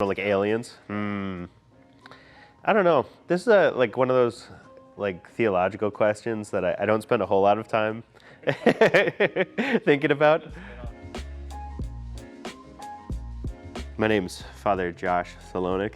Like aliens? I don't know. This is like one of those like theological questions that I don't spend a whole lot of time thinking about. My name's Father Josh Salonek.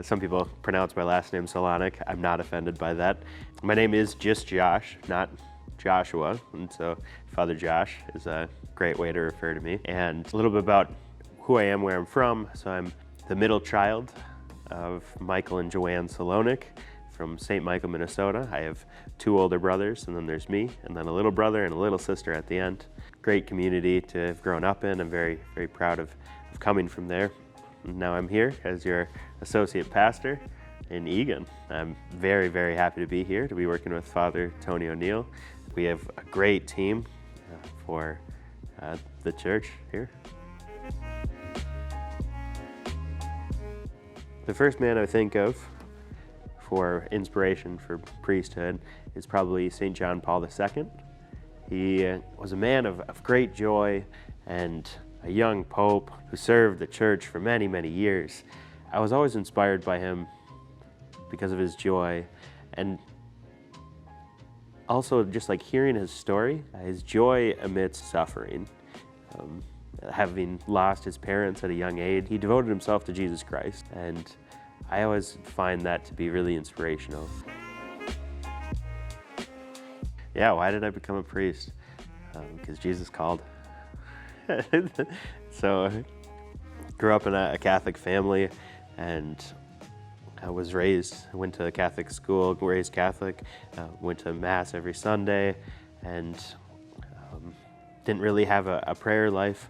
Some people pronounce my last name Salonek. I'm not offended by that. My name is just Josh, not Joshua, and so Father Josh is a great way to refer to me. And a little bit about who I am, where I'm from. So I'm the middle child of Michael and Joanne Salonek from St. Michael, Minnesota. I have two older brothers, and then there's me, and then a little brother and a little sister at the end. Great community to have grown up in. I'm very, very proud of coming from there. And now I'm here as your associate pastor in Eagan. I'm very, very happy to be here, to be working with Father Tony O'Neill. We have a great team for the church here. The first man I think of for inspiration for priesthood is probably St. John Paul II. He was a man of great joy and a young pope who served the church for many, many years. I was always inspired by him because of his joy, and also just like hearing his story, his joy amidst suffering. Having lost his parents at a young age, he devoted himself to Jesus Christ, and I always find that to be really inspirational. Yeah, why did I become a priest? Because Jesus called. So I grew up in a Catholic family, and I was went to a Catholic school, raised Catholic, went to Mass every Sunday, and didn't really have a prayer life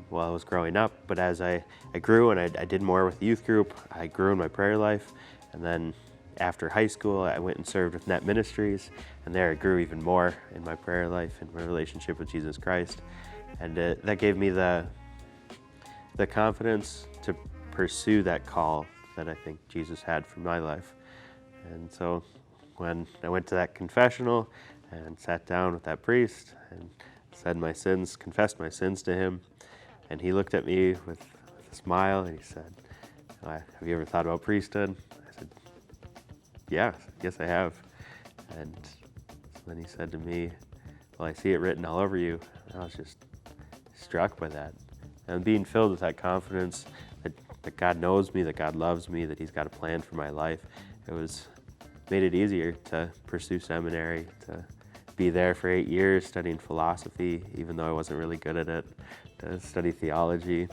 while I was growing up. But as I grew and I did more with the youth group, I grew in my prayer life. And then after high school, I went and served with Net Ministries, and there I grew even more in my prayer life and my relationship with Jesus Christ. And that gave me the confidence to pursue that call that I think Jesus had for my life. And so when I went to that confessional and sat down with that priest and said my sins, confessed my sins to him, and he looked at me with a smile and he said, "Have you ever thought about priesthood?" I said, yes I have. And then he said to me, "Well, I see it written all over you." And I was just struck by that. And being filled with that confidence that God knows me, that God loves me, that he's got a plan for my life, made it easier to pursue seminary, to be there for 8 years studying philosophy, even though I wasn't really good at it, to study theology.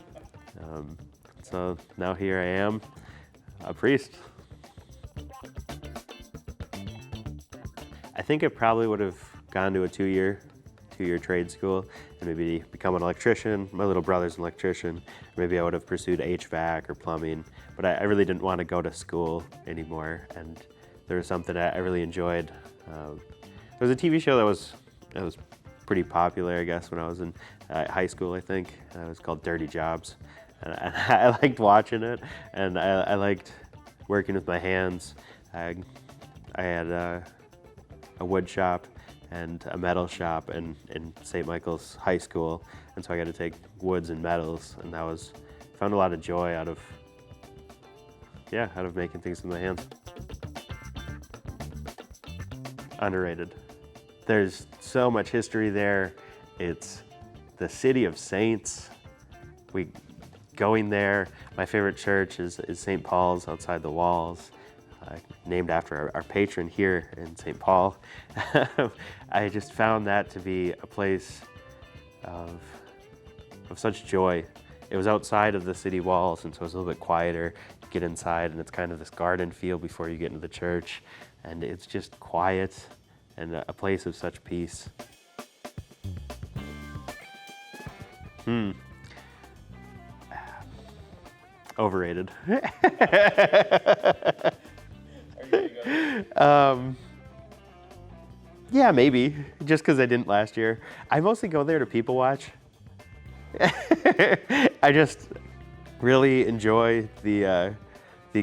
So now here I am, a priest. I think I probably would have gone to a two-year trade school and maybe become an electrician. My little brother's an electrician. Maybe I would have pursued HVAC or plumbing, but I really didn't want to go to school anymore. And there was something I really enjoyed. There was a TV show that was pretty popular, I guess, when I was in high school, I think. It was called Dirty Jobs. And I liked watching it, and I liked working with my hands. I had a wood shop and a metal shop in St. Michael's High School, and so I got to take woods and metals, and found a lot of joy out of making things with my hands. Underrated. There's so much history there. It's the city of saints. Going there, my favorite church is St. Paul's outside the walls, named after our patron here in St. Paul. I just found that to be a place of such joy. It was outside of the city walls, and so it was a little bit quieter. You get inside, and it's kind of this garden feel before you get into the church, and it's just quiet and a place of such peace. Overrated. Yeah, maybe, just because I didn't last year. I mostly go there to people watch. I just really enjoy the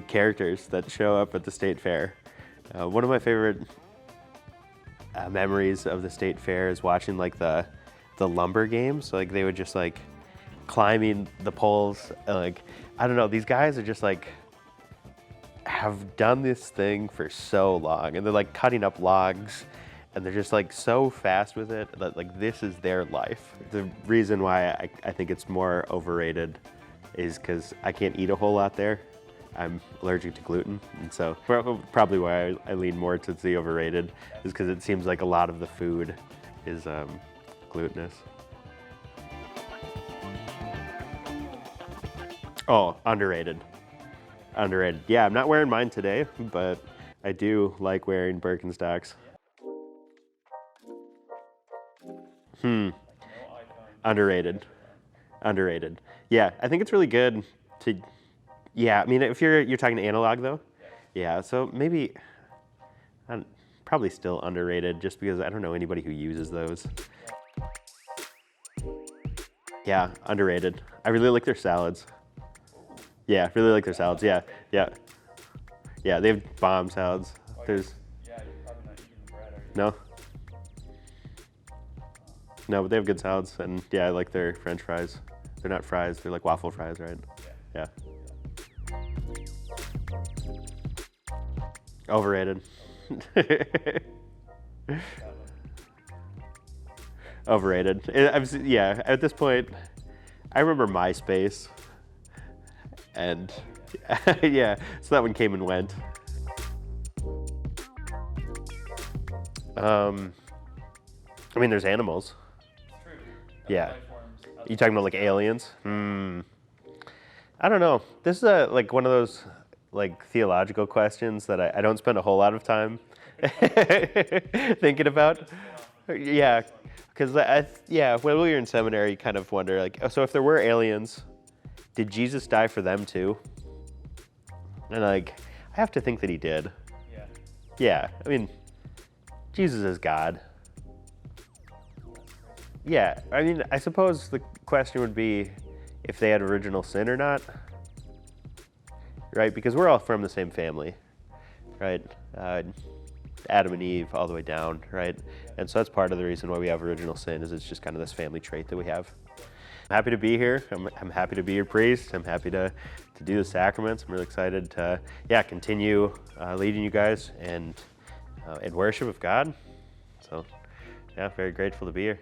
characters that show up at the state fair. One of my favorite memories of the state fair is watching like the lumber games. So like they would just like climbing the poles, like I don't know, these guys are just like, have done this thing for so long, and they're like cutting up logs, and they're just like so fast with it that like this is their life. The reason why I think it's more overrated is because I can't eat a whole lot there. I'm allergic to gluten, and so probably why I lean more to the overrated is because it seems like a lot of the food is glutinous. Oh, underrated. Underrated. Yeah, I'm not wearing mine today, but I do like wearing Birkenstocks. Underrated. Underrated. Yeah, I think it's really good to, yeah, I mean, if you're talking analog though, yeah, so maybe, probably still underrated just because I don't know anybody who uses those. Yeah, underrated. I really like their salads. Yeah, really like their salads. Yeah, yeah. Yeah, they have bomb salads. There's. Yeah, you're probably not eating bread, are you? No. No, but they have good salads, and yeah, I like their French fries. They're not fries, they're like waffle fries, right? Yeah. Overrated. Overrated. Yeah, at this point, I remember MySpace. And yeah, so that one came and went. I mean, there's animals. True. Yeah. You talking about like aliens? I don't know. This is like one of those like theological questions that I don't spend a whole lot of time thinking about. Yeah, because when we were in seminary, you kind of wonder like, so if there were aliens, did Jesus die for them too? And like, I have to think that he did. Yeah. Yeah, I mean, Jesus is God. Yeah, I mean, I suppose the question would be if they had original sin or not, right? Because we're all from the same family, right? Adam and Eve all the way down, right? And so that's part of the reason why we have original sin is it's just kind of this family trait that we have. I'm happy to be here. I'm happy to be your priest. I'm happy to do the sacraments. I'm really excited to, continue leading you guys in worship of God. So, very grateful to be here.